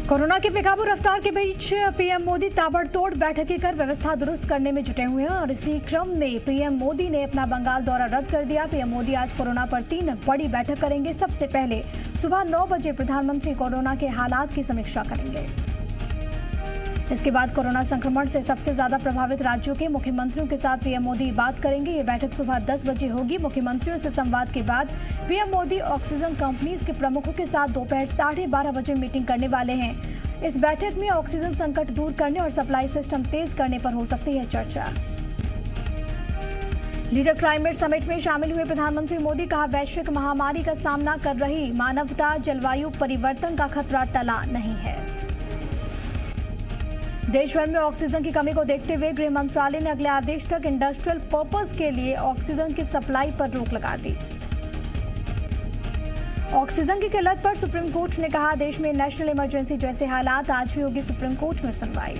Corona की बेकाबू रफ्तार के बीच पीएम मोदी ताबड़तोड़ बैठकें कर व्यवस्था दुरुस्त करने में जुटे हुए हैं और इसी क्रम में पीएम मोदी ने अपना बंगाल दौरा रद्द कर दिया। पीएम मोदी आज कोरोना पर 3 बड़ी बैठक करेंगे। सबसे पहले सुबह 9 बजे प्रधानमंत्री कोरोना के हालात की समीक्षा करेंगे। इसके बाद कोरोना संक्रमण से सबसे ज्यादा प्रभावित राज्यों के मुख्यमंत्रियों के साथ पीएम मोदी बात करेंगे। ये बैठक सुबह 10 बजे होगी। मुख्यमंत्रियों से संवाद के बाद पीएम मोदी ऑक्सीजन कंपनीज के प्रमुखों के साथ दोपहर 12:30 बजे मीटिंग करने वाले हैं। इस बैठक में ऑक्सीजन संकट दूर करने और सप्लाई सिस्टम तेज करने पर हो सकती है चर्चा। लीडर क्लाइमेट समिट में शामिल हुए प्रधानमंत्री मोदी कहा, वैश्विक महामारी का सामना कर रही मानवता जलवायु परिवर्तन का खतरा टला नहीं है। देश भर में ऑक्सीजन की कमी को देखते हुए गृह मंत्रालय ने अगले आदेश तक इंडस्ट्रियल पर्पस के लिए ऑक्सीजन की सप्लाई पर रोक लगा दी। ऑक्सीजन की किल्लत पर सुप्रीम कोर्ट ने कहा, देश में नेशनल इमरजेंसी जैसे हालात, आज भी होगी सुप्रीम कोर्ट में सुनवाई।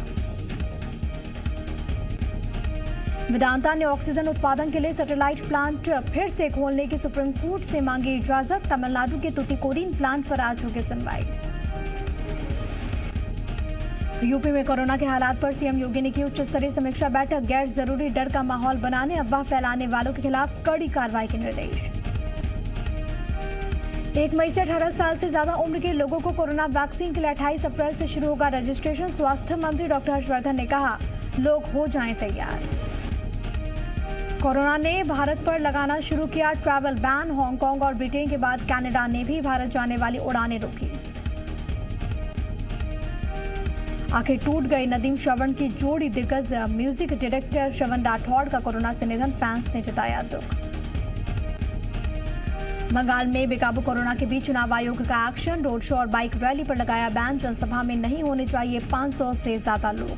वेदांता ने ऑक्सीजन उत्पादन के लिए सैटेलाइट प्लांट फिर से खोलने की सुप्रीम कोर्ट से मांगी इजाजत। तमिलनाडु के तुतिकोरिन प्लांट पर आज होगी सुनवाई। यूपी में कोरोना के हालात पर सीएम योगी ने की उच्च स्तरीय समीक्षा बैठक। गैर जरूरी डर का माहौल बनाने, अफवाह फैलाने वालों के खिलाफ कड़ी कार्रवाई के निर्देश। 1 मई से 18 साल से ज्यादा उम्र के लोगों को कोरोना वैक्सीन के लिए 28 अप्रैल से शुरू होगा रजिस्ट्रेशन। स्वास्थ्य मंत्री डॉक्टर हर्षवर्धन ने कहा, लोग हो जाएं तैयार। कोरोना ने भारत पर लगाना शुरू किया ट्रैवल बैन। हांगकांग और ब्रिटेन के बाद कनाडा ने भी भारत जाने वाली उड़ानें रोकी। आखिर टूट गई नदीम श्रवण की जोड़ी। दिग्गज म्यूजिक डायरेक्टर श्रवण राठौड़ का कोरोना से निधन, फैंस ने जताया दुख। बंगाल में बेकाबू कोरोना के बीच चुनाव आयोग का एक्शन। रोड शो और बाइक रैली पर लगाया बैन। जनसभा में नहीं होने चाहिए 500 से ज्यादा लोग।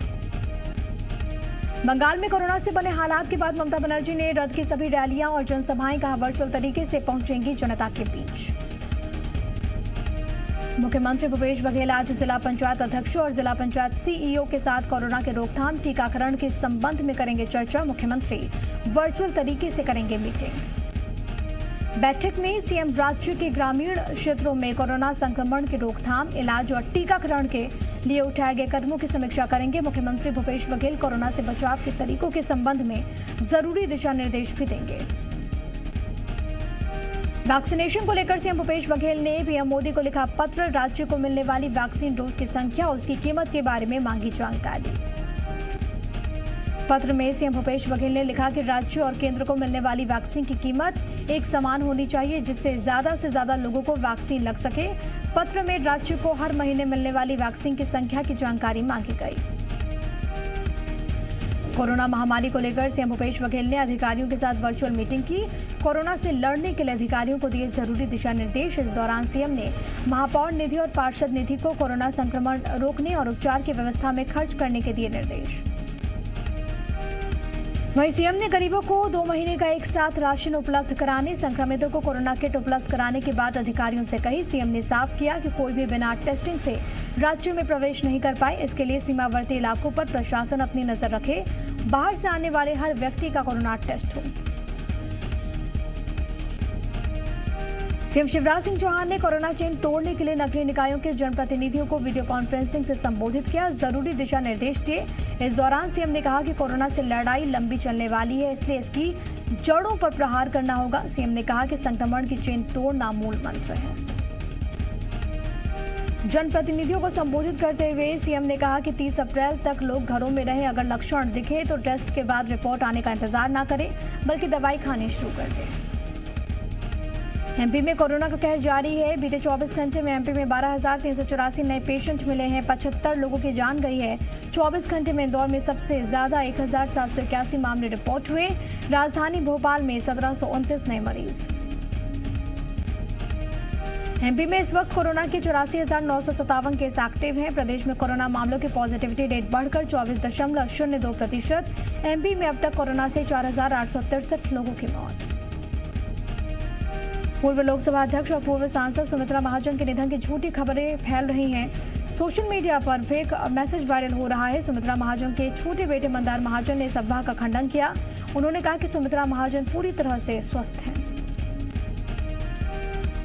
बंगाल में कोरोना से बने हालात के बाद ममता बनर्जी ने रद्द की सभी रैलियां और जनसभाएं। कहा, वर्चुअल तरीके से पहुंचेंगी जनता के बीच। मुख्यमंत्री भूपेश बघेल आज जिला पंचायत अध्यक्षों और जिला पंचायत सीईओ के साथ कोरोना के रोकथाम टीकाकरण के संबंध में करेंगे चर्चा। मुख्यमंत्री वर्चुअल तरीके से करेंगे मीटिंग। बैठक में सीएम राज्य के ग्रामीण क्षेत्रों में कोरोना संक्रमण के रोकथाम, इलाज और टीकाकरण के लिए उठाए गए कदमों की समीक्षा करेंगे। मुख्यमंत्री भूपेश बघेल कोरोना से बचाव के तरीकों के संबंध में जरूरी दिशा निर्देश भी देंगे। वैक्सीनेशन को लेकर सीएम भूपेश बघेल ने पीएम मोदी को लिखा पत्र। राज्य को मिलने वाली वैक्सीन डोज की संख्या और उसकी कीमत के बारे में मांगी जानकारी। पत्र में सीएम भूपेश बघेल ने लिखा कि राज्य और केंद्र को मिलने वाली वैक्सीन की कीमत एक समान होनी चाहिए, जिससे ज्यादा से ज्यादा लोगों को वैक्सीन लग सके। पत्र में राज्य को हर महीने मिलने वाली वैक्सीन की संख्या की जानकारी मांगी गई। कोरोना महामारी को लेकर सीएम भूपेश बघेल ने अधिकारियों के साथ वर्चुअल मीटिंग की। कोरोना से लड़ने के लिए अधिकारियों को दिए जरूरी दिशा निर्देश। इस दौरान सीएम ने महापौर निधि और पार्षद निधि को कोरोना संक्रमण रोकने और उपचार की व्यवस्था में खर्च करने के दिए निर्देश। वहीं सीएम ने गरीबों को 2 महीने का एक साथ राशन उपलब्ध कराने, संक्रमितों को कोरोना किट उपलब्ध कराने की बात अधिकारियों से कही। सीएम ने साफ किया कि कोई भी बिना टेस्टिंग से राज्य में प्रवेश नहीं कर पाए। इसके लिए सीमावर्ती इलाकों पर प्रशासन अपनी नजर रखे। बाहर से आने वाले हर व्यक्ति का कोरोना टेस्ट हो। सीएम शिवराज सिंह चौहान ने कोरोना चेन तोड़ने के लिए नगरीय निकायों के जनप्रतिनिधियों को वीडियो कॉन्फ्रेंसिंग से संबोधित किया, जरूरी दिशा निर्देश दिए। इस दौरान सीएम ने कहा कि कोरोना से लड़ाई लंबी चलने वाली है, इसलिए इसकी जड़ों पर प्रहार करना होगा। सीएम ने कहा कि संक्रमण की चेन तोड़ना मूल मंत्र है। जनप्रतिनिधियों को संबोधित करते हुए सीएम ने कहा कि 30 अप्रैल तक लोग घरों में रहें। अगर लक्षण दिखे तो टेस्ट के बाद रिपोर्ट आने का इंतजार न करें, बल्कि दवाई खानी शुरू कर दें। एमपी में कोरोना का कहर जारी है। बीते 24 घंटे में एमपी में 12,384 नए पेशेंट मिले हैं। 75 लोगों की जान गई है। 24 घंटे में इंदौर में सबसे ज्यादा 1,781 मामले रिपोर्ट हुए। राजधानी भोपाल में 1,729 नए मरीज। एमपी में इस वक्त कोरोना के 84,957 केस एक्टिव हैं। प्रदेश में कोरोना मामलों की पॉजिटिविटी रेट बढ़कर 24.02%। एमपी में अब तक कोरोना से 4,863 लोगों की मौत। पूर्व लोकसभा अध्यक्ष और पूर्व सांसद सुमित्रा महाजन के निधन की झूठी खबरें फैल रही हैं। सोशल मीडिया पर फेक मैसेज वायरल हो रहा है। सुमित्रा महाजन के छोटे बेटे मंदार महाजन ने इस अफवाह का खंडन किया। उन्होंने कहा कि सुमित्रा महाजन पूरी तरह से स्वस्थ हैं।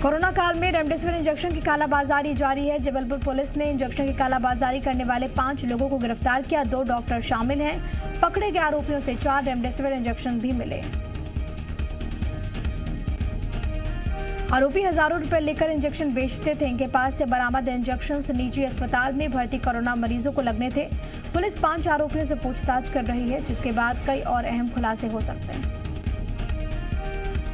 कोरोना काल में रेमडेसिविर इंजेक्शन की कालाबाजारी जारी है। जबलपुर पुलिस ने इंजेक्शन की कालाबाजारी करने वाले 5 लोगों को गिरफ्तार किया। 2 डॉक्टर शामिल हैं। पकड़े गए आरोपियों से 4 रेमडेसिविर इंजेक्शन भी मिले। आरोपी हजारों रुपए लेकर इंजेक्शन बेचते थे। इनके पास से बरामद इंजेक्शन निजी अस्पताल में भर्ती कोरोना मरीजों को लगने थे। पुलिस 5 आरोपियों से पूछताछ कर रही है, जिसके बाद कई और अहम खुलासे हो सकते हैं।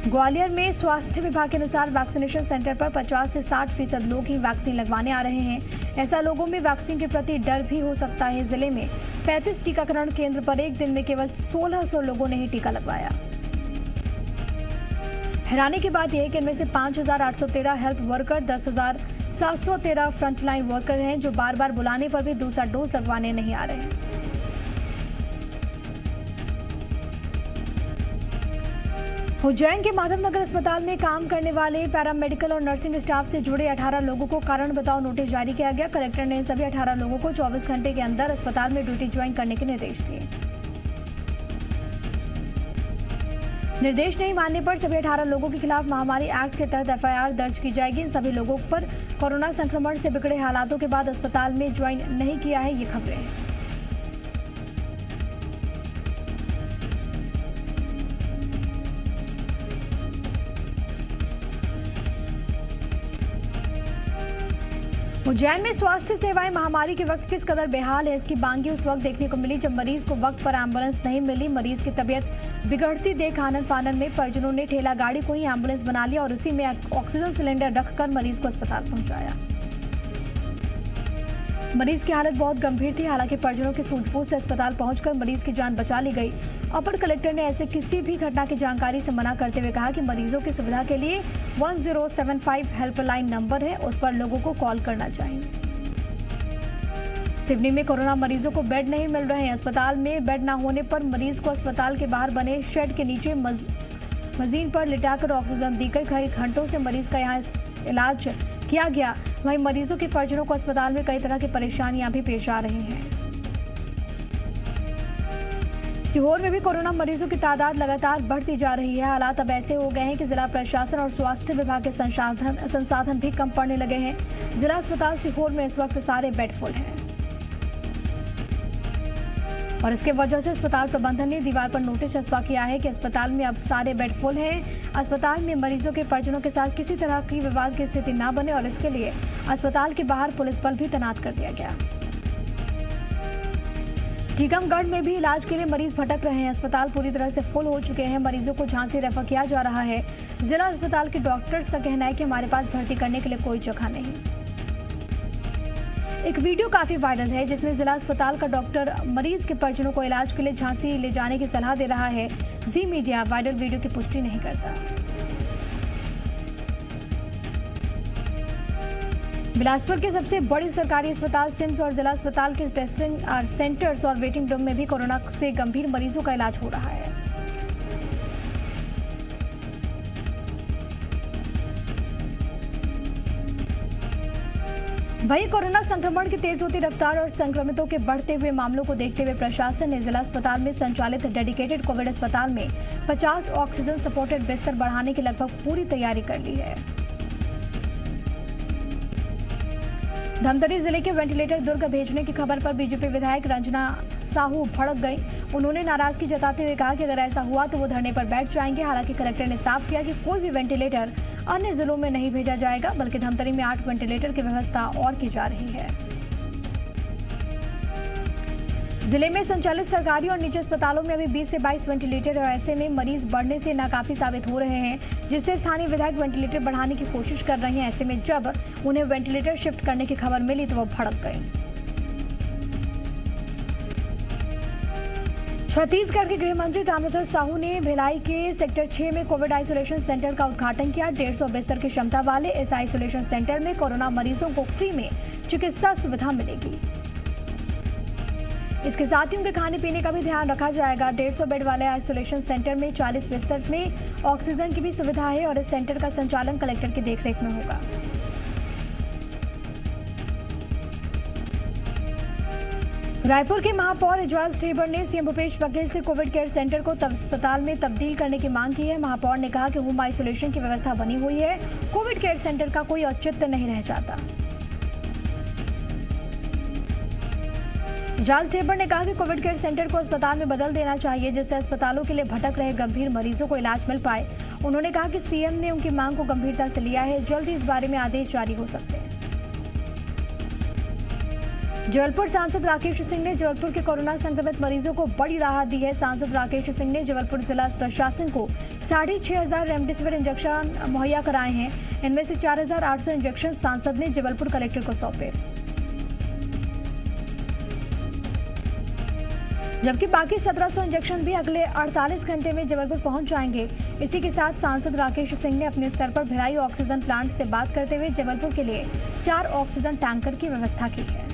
ग्वालियर में स्वास्थ्य विभाग के अनुसार वैक्सीनेशन सेंटर पर 50 से 60% लोग ही वैक्सीन लगवाने आ रहे हैं। ऐसा लोगों में वैक्सीन के प्रति डर भी हो सकता है। जिले में 35 टीकाकरण केंद्र पर एक दिन में केवल 1600 लोगों ने ही टीका लगवाया। हैरानी की बात यह है कि इनमें से 5813 हेल्थ वर्कर, 10,713 फ्रंटलाइन वर्कर हैं जो बार बार बुलाने पर भी दूसरा डोज लगवाने नहीं आ रहे हैं। उज्जैन के माधवनगर अस्पताल में काम करने वाले पैरामेडिकल और नर्सिंग स्टाफ से जुड़े 18 लोगों को कारण बताओ नोटिस जारी किया गया। कलेक्टर ने सभी 18 लोगों को 24 घंटे के अंदर अस्पताल में ड्यूटी ज्वाइन करने के निर्देश दिए। निर्देश नहीं मानने पर सभी 18 लोगों के खिलाफ महामारी एक्ट के तहत FIR दर्ज की जाएगी। सभी लोगों पर कोरोना संक्रमण से बिगड़े हालातों के बाद अस्पताल में ज्वाइन नहीं किया है, ये खबरें हैं। उज्जैन में स्वास्थ्य सेवाएं महामारी के वक्त किस कदर बेहाल है, इसकी बांगी उस वक्त देखने को मिली जब मरीज को वक्त पर एम्बुलेंस नहीं मिली। मरीज की तबीयत बिगड़ती देख आनन फानन में परिजनों ने ठेला गाड़ी को ही एम्बुलेंस बना लिया और उसी में ऑक्सीजन सिलेंडर रखकर मरीज को अस्पताल पहुंचाया। मरीज की हालत बहुत गंभीर थी। हालांकि परिजनों की सूझबूझ से अस्पताल पहुंचकर मरीज की जान बचा ली गई। अपर कलेक्टर ने ऐसे किसी भी घटना की जानकारी से मना करते हुए कहा कि मरीजों की सुविधा के लिए 1075 हेल्पलाइन नंबर है, उस पर लोगों को कॉल करना चाहिए। सिवनी में कोरोना मरीजों को बेड नहीं मिल रहे हैं। अस्पताल में बेड न होने पर मरीज को अस्पताल के बाहर बने शेड के नीचे मजीन पर लिटाकर ऑक्सीजन दी गई। कई घंटों से मरीज का यहाँ इलाज किया गया। वहीं मरीजों के परिजनों को अस्पताल में कई तरह की परेशानियां भी पेश आ रही हैं। सीहोर में भी कोरोना मरीजों की तादाद लगातार बढ़ती जा रही है। हालात अब ऐसे हो गए हैं कि जिला प्रशासन और स्वास्थ्य विभाग के संसाधन भी कम पड़ने लगे हैं। जिला अस्पताल सीहोर में इस वक्त सारे बेड फुल हैं और इसके वजह से अस्पताल प्रबंधन ने दीवार पर नोटिस चस्पा किया है कि अस्पताल में अब सारे बेड फुल हैं। अस्पताल में मरीजों के परिजनों के साथ किसी तरह की विवाद की स्थिति न बने और इसके लिए अस्पताल के बाहर पुलिस बल भी तैनात कर दिया गया। टीकमगढ़ में भी इलाज के लिए मरीज भटक रहे हैं। अस्पताल पूरी तरह से फुल हो चुके हैं। मरीजों को झांसी रेफर किया जा रहा है। जिला अस्पताल के डॉक्टर्स का कहना है कि हमारे पास भर्ती करने के लिए कोई जगह नहीं। एक वीडियो काफी वायरल है जिसमें जिला अस्पताल का डॉक्टर मरीज के परिजनों को इलाज के लिए झांसी ले जाने की सलाह दे रहा है। जी मीडिया वायरल वीडियो की पुष्टि नहीं करता। बिलासपुर के सबसे बड़े सरकारी अस्पताल सिम्स और जिला अस्पताल के टेस्टिंग सेंटर्स और वेटिंग रूम में भी कोरोना से गंभीर मरीजों का इलाज हो रहा है। वहीं कोरोना संक्रमण की तेज होती रफ्तार और संक्रमितों के बढ़ते हुए मामलों को देखते हुए प्रशासन ने जिला अस्पताल में संचालित डेडिकेटेड कोविड अस्पताल में 50 ऑक्सीजन सपोर्टेड बिस्तर बढ़ाने की लगभग पूरी तैयारी कर ली है। धमतरी जिले के वेंटिलेटर दुर्ग भेजने की खबर पर बीजेपी विधायक रंजना साहू भड़क गई। उन्होंने नाराजगी जताते हुए कहा कि अगर ऐसा हुआ तो वो धरने पर बैठ जाएंगे। हालांकि कलेक्टर ने साफ किया कि कोई भी वेंटिलेटर अन्य जिलों में नहीं भेजा जाएगा, बल्कि धमतरी में 8 वेंटिलेटर की व्यवस्था और की जा रही है। जिले में संचालित सरकारी और निजी अस्पतालों में अभी 20 से 22 वेंटिलेटर और ऐसे में मरीज बढ़ने से नाकाफी साबित हो रहे हैं, जिससे स्थानीय विधायक वेंटिलेटर बढ़ाने की कोशिश कर रहे हैं। ऐसे में जब उन्हें वेंटिलेटर शिफ्ट करने की खबर मिली तो वो भड़क गए। छत्तीसगढ़ के गृह मंत्री ताम्रध्वज साहू ने भिलाई के सेक्टर 6 में कोविड आइसोलेशन सेंटर का उद्घाटन किया। 150 बिस्तर की क्षमता वाले इस आइसोलेशन सेंटर में कोरोना मरीजों को फ्री में चिकित्सा सुविधा मिलेगी। इसके साथ ही उनके खाने पीने का भी ध्यान रखा जाएगा। 150 बेड वाले आइसोलेशन सेंटर में 40 बिस्तर में ऑक्सीजन की भी सुविधा है और इस सेंटर का संचालन कलेक्टर की देखरेख में होगा। रायपुर के महापौर एजाज ढेबर ने सीएम भूपेश बघेल से कोविड केयर सेंटर को अस्पताल में तब्दील करने की मांग की है। महापौर ने कहा कि होम आइसोलेशन की व्यवस्था बनी हुई है, कोविड केयर सेंटर का कोई औचित्य नहीं रह जाता। एजाज ढेबर ने कहा कि कोविड केयर सेंटर को अस्पताल में बदल देना चाहिए, जिससे अस्पतालों के लिए भटक रहे गंभीर मरीजों को इलाज मिल पाए। उन्होंने कहा कि सीएम ने उनकी मांग को गंभीरता से लिया है, जल्द ही इस बारे में आदेश जारी हो सकते हैं। जबलपुर सांसद राकेश सिंह ने जबलपुर के कोरोना संक्रमित मरीजों को बड़ी राहत दी है। सांसद राकेश सिंह ने जबलपुर जिला प्रशासन को 6,500 रेमडेसिविर इंजेक्शन मुहैया कराए हैं। इनमें से 4,800 इंजेक्शन सांसद ने जबलपुर कलेक्टर को सौंपे, जबकि बाकी 1,700 इंजेक्शन भी अगले 48 घंटे में जबलपुर पहुंच जाएंगे। इसी के साथ सांसद राकेश सिंह ने अपने स्तर पर भिलाई ऑक्सीजन प्लांट से बात करते हुए जबलपुर के लिए 4 ऑक्सीजन टैंकर की व्यवस्था की है।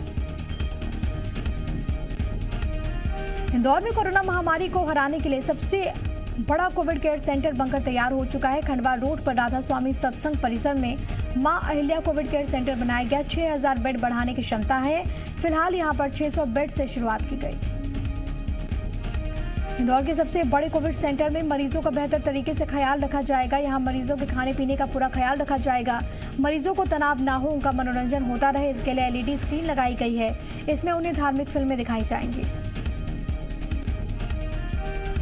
इंदौर में कोरोना महामारी को हराने के लिए सबसे बड़ा कोविड केयर सेंटर बनकर तैयार हो चुका है। खंडवा रोड पर राधा स्वामी सत्संग परिसर में मां अहिल्या कोविड केयर सेंटर बनाया गया। 6,000 बेड बढ़ाने की क्षमता है। फिलहाल यहां पर 600 बेड से शुरुआत की गई। इंदौर के सबसे बड़े कोविड सेंटर में मरीजों का बेहतर तरीके से ख्याल रखा जाएगा। यहां मरीजों के खाने पीने का पूरा ख्याल रखा जाएगा। मरीजों को तनाव ना हो, उनका मनोरंजन होता रहे, इसके लिए LED स्क्रीन लगाई गई है। इसमें उन्हें धार्मिक फिल्में दिखाई जाएंगी।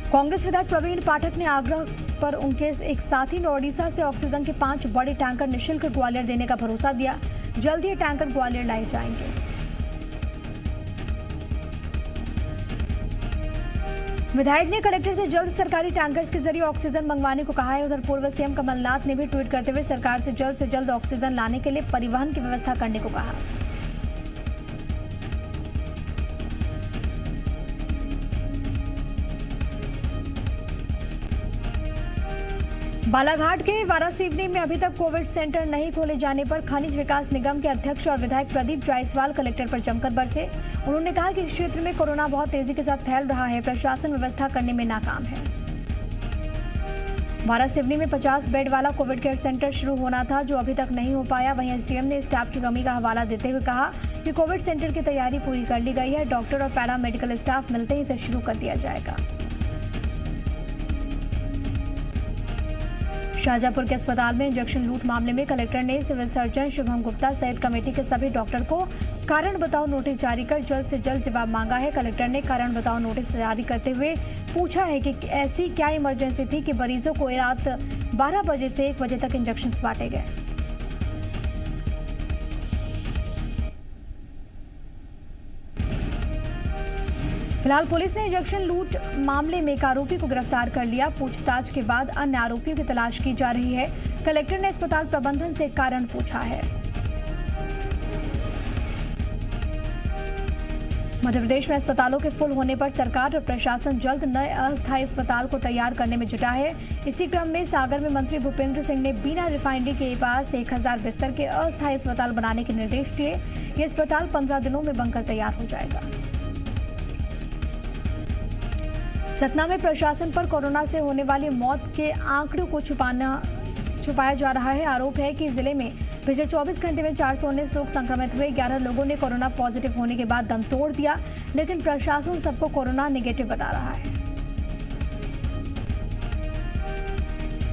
कांग्रेस विधायक प्रवीण पाठक ने आग्रह पर उनके एक साथी ने ओडिशा से ऑक्सीजन के 5 बड़े टैंकर निःशुल्क ग्वालियर देने का भरोसा दिया। जल्द ही टैंकर ग्वालियर लाए जाएंगे। विधायक ने कलेक्टर से जल्द सरकारी टैंकर्स के जरिए ऑक्सीजन मंगवाने को कहा है। उधर पूर्व सीएम कमलनाथ ने भी ट्वीट करते हुए सरकार से जल्द ऑक्सीजन लाने के लिए परिवहन की व्यवस्था करने को कहा। बालाघाट के वारासिवनी में अभी तक कोविड सेंटर नहीं खोले जाने पर खनिज विकास निगम के अध्यक्ष और विधायक प्रदीप जायसवाल कलेक्टर पर जमकर बरसे। उन्होंने कहा कि क्षेत्र में कोरोना बहुत तेजी के साथ फैल रहा है, प्रशासन व्यवस्था करने में नाकाम है। वारासिवनी में 50 बेड वाला कोविड केयर सेंटर शुरू होना था, जो अभी तक नहीं हो पाया। वहीं एसडीएम ने स्टाफ की कमी का हवाला देते हुए कहा कि कोविड सेंटर की तैयारी पूरी कर ली गई है। डॉक्टर और पैरामेडिकल स्टाफ मिलते ही इसे शुरू कर दिया जाएगा। शाहजहांपुर के अस्पताल में इंजेक्शन लूट मामले में कलेक्टर ने सिविल सर्जन शुभम गुप्ता सहित कमेटी के सभी डॉक्टर को कारण बताओ नोटिस जारी कर जल्द से जल्द जवाब मांगा है। कलेक्टर ने कारण बताओ नोटिस जारी करते हुए पूछा है कि ऐसी क्या इमरजेंसी थी कि मरीजों को रात 12 बजे से 1 बजे तक इंजेक्शन बांटे गए। फिलहाल पुलिस ने इंजेक्शन लूट मामले में एक आरोपी को गिरफ्तार कर लिया। पूछताछ के बाद अन्य आरोपियों की तलाश की जा रही है। कलेक्टर ने अस्पताल प्रबंधन से कारण पूछा है। मध्य प्रदेश में अस्पतालों के फुल होने पर सरकार और प्रशासन जल्द नए अस्थायी अस्पताल को तैयार करने में जुटा है। इसी क्रम में सागर में मंत्री भूपेंद्र सिंह ने बीना रिफाइनरी के पास 1,000 बिस्तर के अस्थायी अस्पताल बनाने के निर्देश दिए। ये अस्पताल 15 दिनों में बनकर तैयार हो जाएगा। सतना में प्रशासन पर कोरोना से होने वाली मौत के आंकड़ों को छुपाया जा रहा है। आरोप है कि जिले में पिछले 24 घंटे में 419 लोग संक्रमित हुए। 11 लोगों ने कोरोना पॉजिटिव होने के बाद दम तोड़ दिया, लेकिन प्रशासन सबको कोरोना नेगेटिव बता रहा है।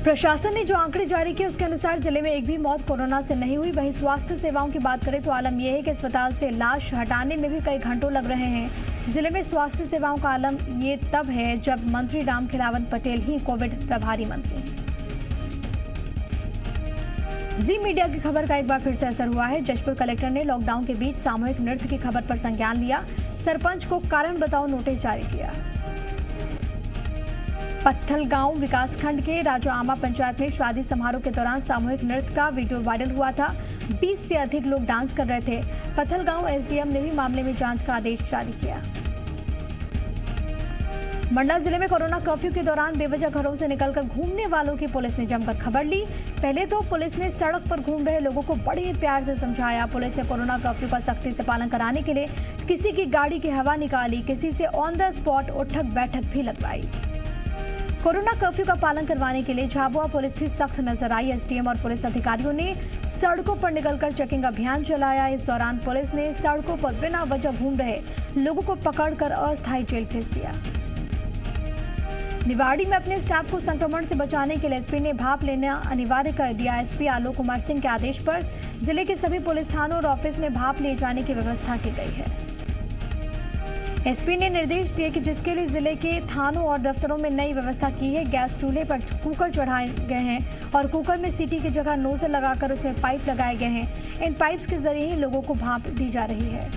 प्रशासन ने जो आंकड़े जारी किए उसके अनुसार जिले में एक भी मौत कोरोना से नहीं हुई। वहीं स्वास्थ्य सेवाओं की बात करें तो आलम यह है कि अस्पताल से लाश हटाने में भी कई घंटों लग रहे हैं। जिले में स्वास्थ्य सेवाओं का आलम ये तब है जब मंत्री रामखेलावन पटेल ही कोविड प्रभारी मंत्री। जी मीडिया की खबर का एक बार फिर से असर हुआ है। जशपुर कलेक्टर ने लॉकडाउन के बीच सामूहिक नृत्य की खबर पर संज्ञान लिया। सरपंच को कारण बताओ नोटिस जारी किया। पत्थलगांव विकासखंड के राजोआमा पंचायत में शादी समारोह के दौरान सामूहिक नृत्य का वीडियो वायरल हुआ था। 20 से अधिक लोग डांस कर रहे थे। पत्थलगांव एसडीएम ने भी मामले में जांच का आदेश जारी किया। मंडला जिले में कोरोना कर्फ्यू के दौरान बेवजह घरों से निकलकर घूमने वालों की पुलिस ने जमकर खबर ली। पहले तो पुलिस ने सड़क पर घूम रहे लोगों को बड़े प्यार से समझाया। पुलिस ने कोरोना कर्फ्यू का सख्ती से पालन कराने के लिए किसी की गाड़ी की हवा निकाली, किसी से ऑन द स्पॉट उठक बैठक भी लगवाई। कोरोना कर्फ्यू का पालन करवाने के लिए झाबुआ पुलिस भी सख्त नजर आई। एसडीएम और पुलिस अधिकारियों ने सड़कों पर निकलकर चेकिंग अभियान चलाया। इस दौरान पुलिस ने सड़कों पर बिना वजह घूम रहे लोगों को पकड़कर अस्थायी जेल भेज दिया। निवाड़ी में अपने स्टाफ को संक्रमण से बचाने के लिए एसपी ने भाप लेना अनिवार्य कर दिया। एसपी आलोक कुमार सिंह के आदेश पर जिले के सभी पुलिस थानों और ऑफिस में भाप लिए जाने की व्यवस्था की गई है। एसपी ने निर्देश दिए कि जिसके लिए जिले के थानों और दफ्तरों में नई व्यवस्था की है। गैस चूल्हे पर कुकर चढ़ाए गए हैं और कुकर में सीटी की जगह नोजल लगाकर उसमें पाइप लगाए गए हैं। इन पाइप्स के जरिए ही लोगों को भाप दी जा रही है।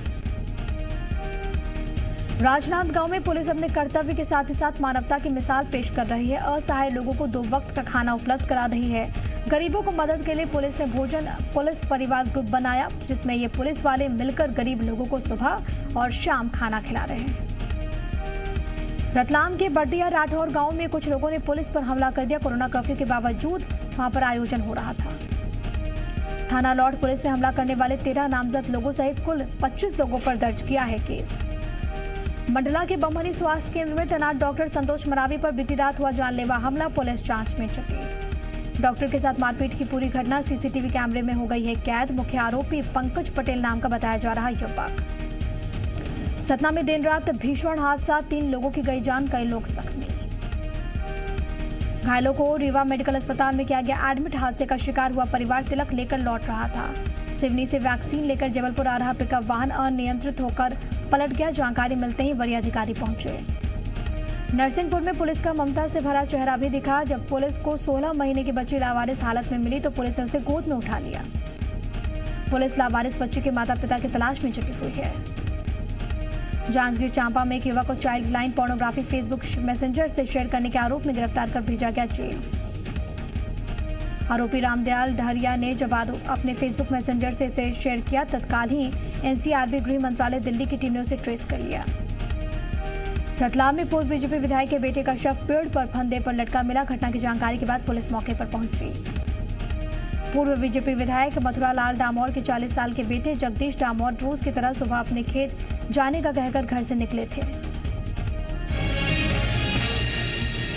राजनांदगांव में पुलिस अपने कर्तव्य के साथ ही साथ मानवता की मिसाल पेश कर रही है। असहाय लोगों को 2 वक्त का खाना उपलब्ध करा रही है। गरीबों को मदद के लिए पुलिस ने भोजन पुलिस परिवार ग्रुप बनाया, जिसमें ये पुलिस वाले मिलकर गरीब लोगों को सुबह और शाम खाना खिला रहे हैं। रतलाम के बड्डिया राठौर गांव में कुछ लोगों ने पुलिस पर हमला कर दिया। कोरोना कर्फ्यू के बावजूद वहां पर आयोजन हो रहा था। थाना लौट पुलिस ने हमला करने वाले 13 नामजद लोगों सहित कुल 25 लोगों पर दर्ज किया है केस। मंडला के बमहनी स्वास्थ्य केंद्र में तैनात डॉक्टर संतोष मरावी पर बीती रात हुआ जानलेवा हमला, पुलिस जांच में जुटी। डॉक्टर के साथ मारपीट की पूरी घटना सीसीटीवी कैमरे में हो गई है कैद। मुख्य आरोपी पंकज पटेल नाम का बताया जा रहा युवक। सतना में देर रात भीषण हादसा, 3 लोगों की गई जान, कई लोग जख्मी। घायलों को रीवा मेडिकल अस्पताल में किया गया एडमिट। हादसे का शिकार हुआ परिवार तिलक लेकर लौट रहा था। सिवनी से वैक्सीन लेकर जबलपुर आ रहा पिकअप वाहन अनियंत्रित होकर पलट गया। जानकारी मिलते ही वरीय अधिकारी पहुंचे। नरसिंहपुर में पुलिस का ममता से भरा चेहरा भी दिखा। जब पुलिस को 16 महीने की बच्ची लावारिस हालत में मिली तो पुलिस ने उसे गोद में उठा लिया। पुलिस लावारिस बच्ची के माता पिता की तलाश में जुटी हुई है। जांजगीर चांपा में एक युवक को child line pornography Facebook messenger से शेयर करने के आरोप में गिरफ्तार कर भेजा गया जेल। आरोपी रामदयाल डहरिया ने जब अपने फेसबुक मैसेंजर से इसे शेयर किया, तत्काल ही एनसीआरबी गृह मंत्रालय दिल्ली की टीम ने उसे ट्रेस कर लिया। रतलाम में पूर्व बीजेपी विधायक के बेटे का शव पेड़ पर फंदे पर लटका मिला। घटना की जानकारी के बाद पुलिस मौके पर पहुंची। पूर्व बीजेपी विधायक मथुरालाल डामोर के 40 साल के बेटे जगदीश डामोर रोज की तरह सुबह अपने खेत जाने का कहकर घर से निकले थे।